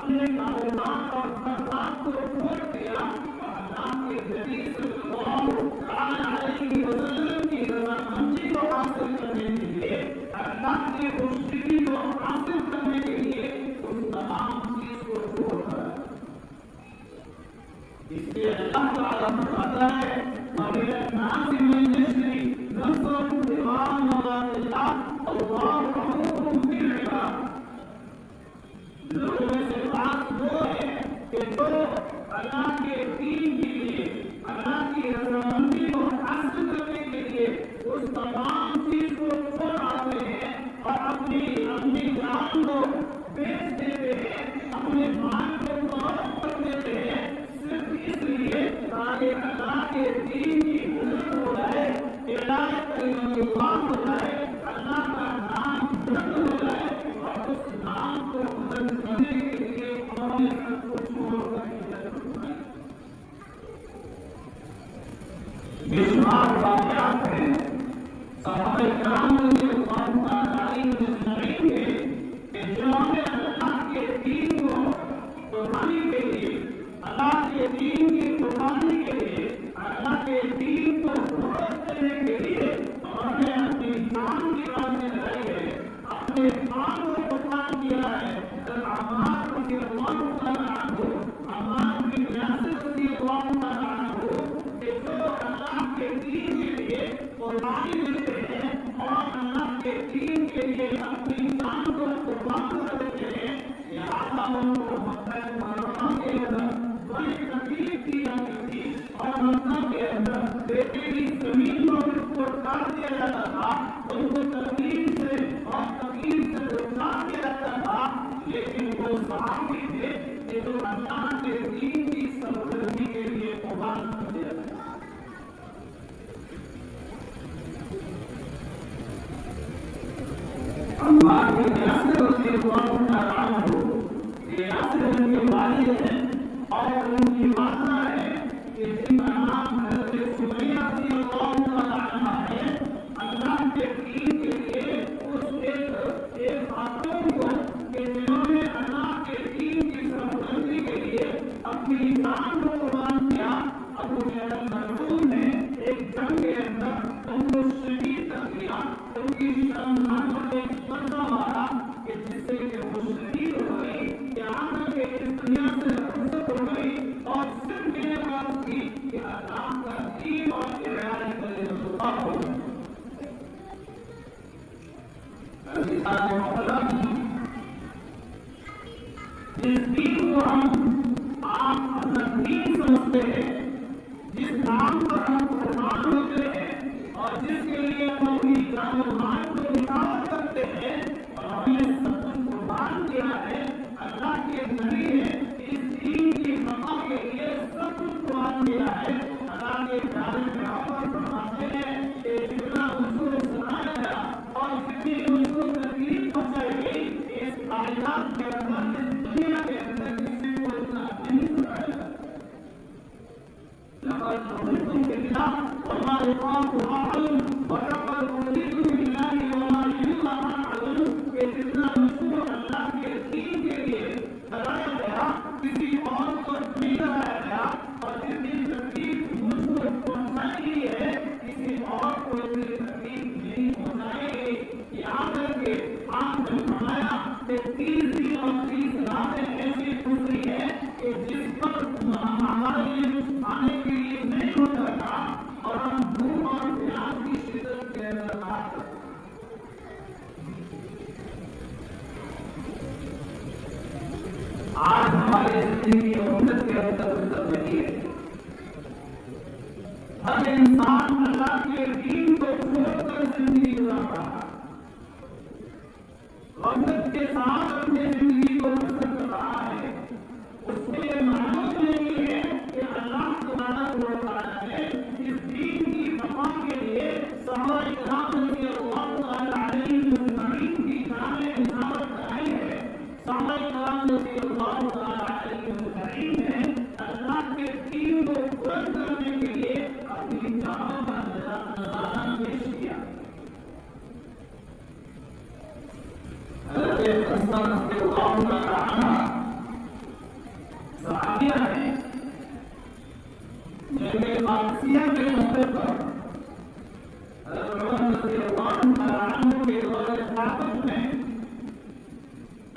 اپنے کاروبار اور خدمات کو چھوڑ دیا، اللہ کے نبی صلی اللہ علیہ وسلم کی رضامندی کو حاصل کرنے کے لیے، اللہ کی خوشنودی کو حاصل کرنے کے لیے اس تمام چیز کو چھوڑ کر، اس لیے اللہ تعالیٰ فرماتا ہے وَمِنَ النَّاسِ مَن يَشْرِي نَفْسَهُ ابْتِغَاءَ مَرْضَاتِ اللَّهِ وَاللَّهُ رَءُوفٌ بِالْعِبَادِ۔ لوگوں میں سے بات وہ ہے کہ جو اللہ کے دین کے لیے، اللہ کی رضامندی کو حاصل کرنے کے لیے اس تمام چیز کو چھوڑ آتے ہیں اور اپنی جان کو بیچ دیتے ہیں، اپنے مال کو فروخت کر دیتے ہیں، صرف اس لیے تاکہ اللہ کے دین کی عزت ہو جائے، ہدایت اللہ ہو جائے، اللہ کا نام بلند ہو جائے، اور اس نام کو بلند کرنے کے لیے انہوں نے سب کچھ چھوڑ کر ہجرت فرمائی۔ بے شمار واقعات ہیں صحابہ کرام رضی اللہ تعالیٰ اجمعین کے کہ جنہوں نے اللہ کے دین کو قربانی کے لیے، اللہ کے دین کی قربانی کے لیے، اللہ کے دین کو فروغ دینے کے لیے انہوں نے اپنی جان کی باتیں لگائی ہے، اپنے جان کو قربان کیا ہے۔ عمار رضی اللہ تعالیٰ عنہ، عمار بن یاسر رضی اللہ تعالیٰ عنہ، کہ جو اللہ کے دین کے لیے قربانی دیتے ہیں اور اللہ کے دین کے لیے اپنی جان کو قربان کر دیتے ہیں، لہٰذا ان کو مکہ مکرمہ کے اندر بڑی تکلیف دی جاتی تھی اور مکہ کے اندر بیٹی زمین پر ان کو کاٹ دیا جاتا تھا، ان کو تکلیف سے بچا دیا جاتا تھا، لیکن وہ صحابی تھے کہ جو اللہ کے دین کی سربلندی کے لیے قربان کر دیا گیا۔ عمار بن یاسر رضی اللہ تعالیٰ عنہ، یہ یاسر ان کے والد ہیں اور ان کی والدہ ہے کہ جن کا نام حضرت سمیہ رضی اللہ تعالیٰ عنہ ہے۔ اللہ کے دین کے لیے اس ایک خاتون کو کہ جنہوں نے اللہ کے دین کی سربلندی کے لیے اپنی جان کو قربان کیا، ابو جہل مرحوم نے ایک جنگ کے اندر ان کو شہید کر دیا، ان کی شرمناک ایک پردہ مارا کہ جس سے کہ وہ شہید ہو گئی، یہاں تک کہ اس دنیا سے رخصت ہو گئی اور صرف یہ بات کی کہ اللہ کا دین اور ہدایت کا رسول ہو گئی۔ جس دین کو ہم عام دین سمجھتے ہیں، جس نام پر ہم قربان ہوتے ہیں اور جس کے لیے ہم اپنی جان و مال کو نثار کرتے ہیں اور ہم نے سب کچھ قربان کیا ہے، اللہ کے نبی نے اس دین کی بقا کے لیے سب کچھ قربان کیا ہے۔ اللہ کے پیارے پیغمبر فرماتے ہیں کہ جتنا ان کو سنایا گیا اور جتنی ان کو تکلیف پہنچائی گئی، اس کائنات کے اندر، اس دنیا کے اندر کسی کو اتنا نہیں سنایا گیا۔ لقد رضيتم بالله وما يخاف معهم ولقد رضيت بالله وما يخاف معهم کہ جتنا مشہور اللہ کے دین کے لیے کرایا گیا کسی اور کو نہیں کرایا گیا، اور جتنی تکلیف مجھ کو پہنچائی گئی ہے کسی اور کو اتنی تکلیف نہیں پہنچائی گئی۔ یہاں تک کہ آپ نے فرمایا کہ 30 دن اور 30 راتیں ایسی گزری ہے کہ جس پر ہمارے لیے کچھ کھانے کے لیے نہیں ہوتا تھا اور ہم بھوک اور پیاس کی شدت کے اندر آتے۔ آج ہمارے زندگی امت کے اندر گزر رہی ہے، ہر انسان اللہ کے دین کو چھوڑ کر زندگی گزار رہا ہے، غفلت کے ساتھ اپنی زندگی کو بسر کر رہا ہے۔ اس کو یہ معلوم نہیں ہے کہ اللہ سبحانہ و تعالیٰ نے اس دین کی بقا کے لیے صحابہ کرام رضی اللہ تعالیٰ علیہ اجمعین کی جانیں نثار کرائی ہے۔ صحابہ کرام رضی اللہ تعالیٰ علیہ اجمعین نے اللہ کے دین کو بلند کرنے کے لیے اپنی جانوں کا نذرانہ ये मानसिया के मौके पर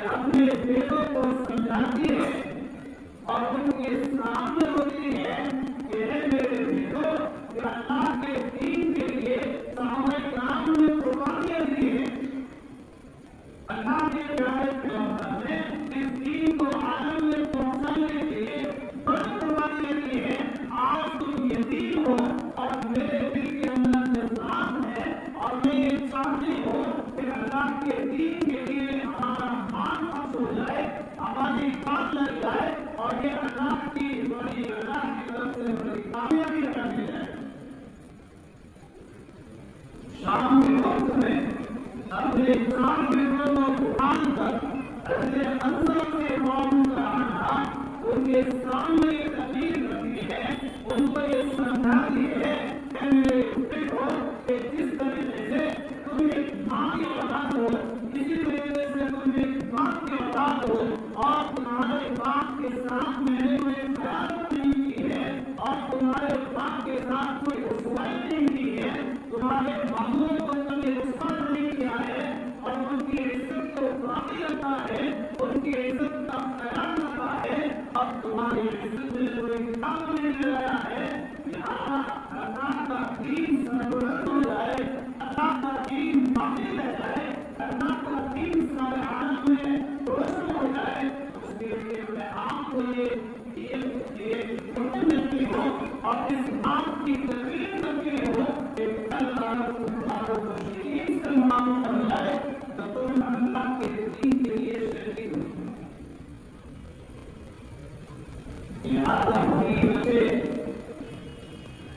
अपने बेटों को समझाती है और उनके सामने होती है कि मेरे बेटों अल्लाह के दीन के लिए सामूहिक काम में कुर्बानियां दी है। अल्लाह के प्यारे पैगंबर ने इस दीन को आलम में पहुंचाने के लिए बड़ी कुर्बानियां दी है। आज तुम यतीम हो और मेरे दिल के अंदर निजाम है और मैं ये चाहती हूँ कि अल्लाह के दीन के लिए हमारा मान पास हो जाए, हमारी बात लग जाए और ये अल्लाह की बड़ी अल्लाह की तरफ से बड़ी कामयाबी करनी है। शाम के वक्त में अपने इस्लाम के लोगों को मान कर अपने अंदर से मौजूद रहना उनके सामने तकलीफ रखी है, उनको ये समझाती है कि जिस तरीके से तुम एक माँ की औलाद हो, इसी तरीके से तुम एक बाप की औलाद हो और तुम्हारे बाप के साथ मैंने कोई प्यार नहीं की है और तुम्हारे बाप के साथ कोई रुसवाई नहीं की है, तुम्हारे बाबू को कभी रुसवा नहीं किया है और उनकी इज्जत को बाकी रखा है, उनकी इज्जत का ख्याल रखा है और तुम्हारी इज्जत में कोई काम नहीं लगाया है। यहाँ अल्लाह का दीन सर्वोत्तम हो जाए, अल्लाह का दीन बाकी रह जाए, अल्लाह का दीन सारे आलम में रोशन हो जाए, उसके लिए मैं आपको ये मिलती हूँ और इस बात की तकलीफ करती हूँ कि अल्लाह तुम्हारा मुश्किल से मालूम हो जाए तो तुम अल्लाह के दीन के लिए शरीक हो।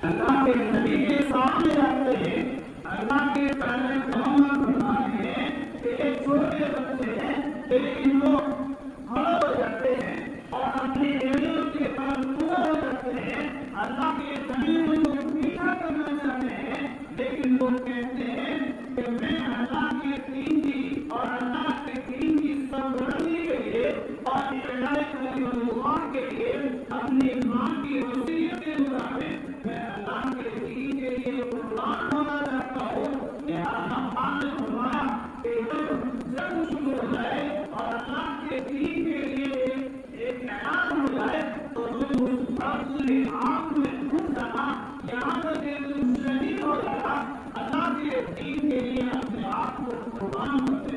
अल्लाह के नबी के सामने आते हैं, अल्लाह के प्यारे मोहम्मद फरमाते हैं कि एक छोटे बच्चे हैं लेकिन वो बड़े हो जाते हैं और अपनी एजों के पर पूरा हो जाते हैं। अल्लाह के नबी उनको पीछा करना चाहते हैं लेकिन वो कहते हैं कि मैं अल्लाह के दीन की और अल्लाह के दीन की सरबराही के लिए और अल्लाह के लिए अपनी माँ की वसीयत के मुताबिक मैं अल्लाह के दीन के लिए कुर्बान होना चाहता हूँ। जब शुरू हो जाए और अल्लाह के दीन के लिए एक ऐलान हो जाए तो तुम उस बात की आँख में घुस जाना, यहाँ तक कि तुम शहीद हो जाना, अल्लाह के दीन के लिए अपने आप को कुर्बान कर दे।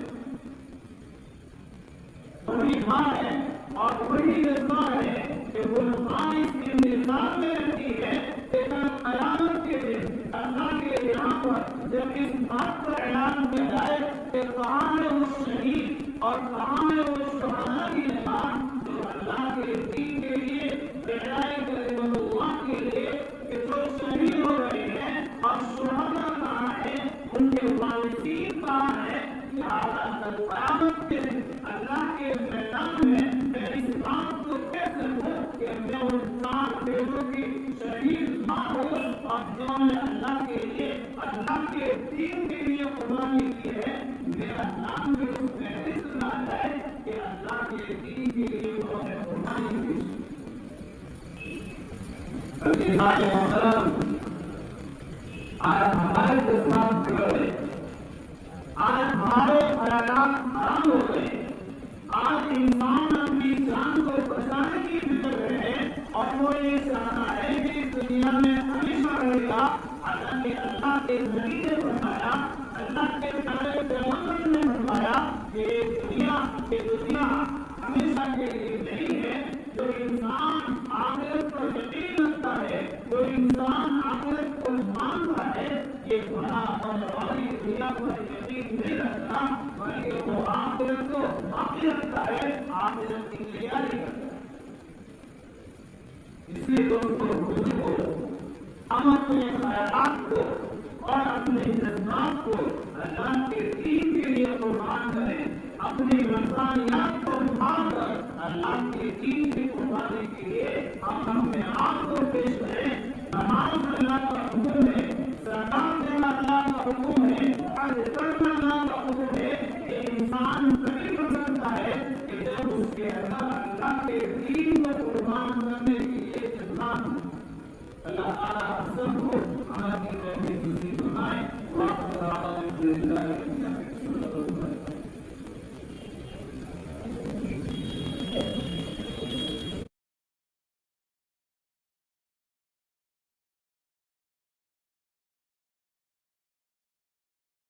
वही माँ है और वही जज्बा है कि वो माँ इसके निजाम में रहती है कि कयामत के दिन अल्लाह के यहाँ पर जब इस बात का ऐलान किया जाए कि कहाँ है वो शहीद और कहाँ है वो शुहदा की जमात जो अल्लाह के दीन के लिए लड़ाई करे अल्लाह के लिए कि जो शहीद हो रहे हैं और शुहदा कहाँ है, उनके वालिदैन कहाँ है, कयामत के दिन अल्लाह के मैदान में मैं इस बात को कह सकूं कि मैं उन सात बेटों की शहीद माँ हूँ और जिन्होंने अल्लाह के लिए अल्लाह के दीन के लिए कुर्बानी की है। मेरा नाम भी उसमें इतना है कि अल्लाह के दीन के लिए उन्होंने कुर्बानी की। आज हमारे के साथ जुड़े, आज हमारे ख्यालात खराब हो गए, आज इंसान अपनी जान को बचाने की फिक्र में है और वो ये चाहता है कि दुनिया में हमेशा रहेगा। अल्लाह के नबी ने फरमाया, अल्लाह के प्यारे पैगंबर ने फरमाया कि दुनिया हमेशा के लिए नहीं है। जो इंसान आखिरत पर यकीन रखता है, जो इंसान आखिरत को मानता है, ये बड़ा और वाली दुनिया पर यकीन नहीं रखता बल्कि वो आखिरत को बाकी रखता है, आखिरत की तैयारी करता है। इसलिए दोस्तों हम अपने ख्यालात को और अपने जज्बात को अल्लाह के दीन के लिए कुर्बान करें, अपनी इंसानियत को उठाकर अल्लाह के दीन की कुर्बानी के लिए हम अपने आप को पेश करें। नमाज अल्लाह का हुक्म है, ज़कात देना अल्लाह का हुक्म है, हज करना अल्लाह का हुक्म है। इंसान कभी कर सकता है कि जब उसके अंदर अल्लाह के दीन को कुर्बान करने की एक जज्बा اللہ تعالیٰ سب کو عمل کی توفیق نصیب فرمائے۔ وآخر دعوانا الحمد للہ رب العالمین۔